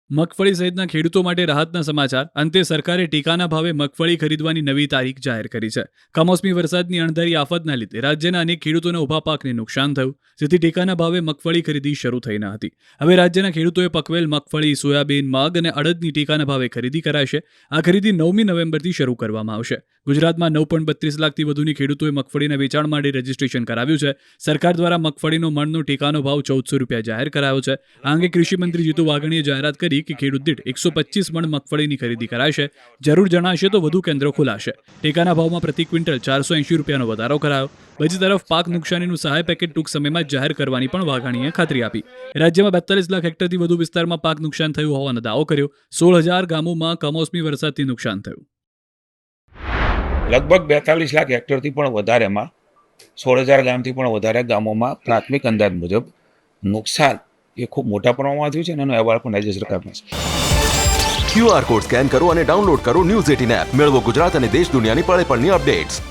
મગફળી સહિતના ખેડૂતો માટે રાહતના સમાચાર. અંતે સરકારે ટેકાના ભાવે મગફળી ખરીદવાની નવી તારીખ જાહેર કરી છે. કમોસમી વરસાદની અણધારી આફતના લીધે રાજ્યના અનેક ખેડૂતોના ઊભા પાકને નુકસાન થયું, જેથી ટેકાના ભાવે મગફળી ખરીદી શરૂ થઈ ન હતી. હવે રાજ્યના ખેડૂતોએ પકવેલ મગફળી, સોયાબીન, મગ અને અડદની ટેકાના ભાવે ખરીદી કરાશે. આ ખરીદી 9મી નવેમ્બરથી શરૂ કરવામાં આવશે. ગુજરાતમાં 9.32 લાખથી વધુની ખેડૂતોએ મગફળીના વેચાણ માટે રજીસ્ટ્રેશન કરાવ્યું છે. સરકાર દ્વારા મગફળીનો મણનો ટેકાનો ભાવ 1400 રૂપિયા જાહેર કરાયો છે. આ અંગે કૃષિમંત્રી જીતુ વાઘાણીએ જાહેરાત કરી કે ખેડૂત દીઠ 125 મણ મગફળીની ખરીદી કરાશે. જરૂર જણાશે તો વધુ કેન્દ્રો ખોલાશે. ટેકાના ભાવમાં પ્રતિ ક્વિન્ટલ 480 રૂપિયાનો વધારો કરાયો. બીજી તરફ પાક નુકસાનીનું સહાય પેકેજ ટૂંક સમયમાં જ જાહેર કરવાની પણ વાઘાણીએ ખાતરી આપી. રાજ્યમાં 42 લાખ હેક્ટરથી વધુ વિસ્તારમાં પાક નુકસાન થયું હોવાનો દાવો કર્યો. 16,000 ગામોમાં કમોસમી વરસાદથી નુકસાન થયું. લગભગ 42 લાખ હેક્ટરથી પણ વધારેમાં 16,000 ગામથી પણ વધારે ગામોમાં પ્રાથમિક અંદાજ મુજબ નુકસાન એ ખૂબ મોટા પ્રમાણમાં થયું છે અને એનો અહેવાલ પણ રાજ્ય સરકારનો છે. QR કોડ સ્કેન કરો અને ડાઉનલોડ કરો ન્યૂઝ 18 એપ. મેળવો ગુજરાત અને દેશ દુનિયાની પળે પળની અપડેટ્સ.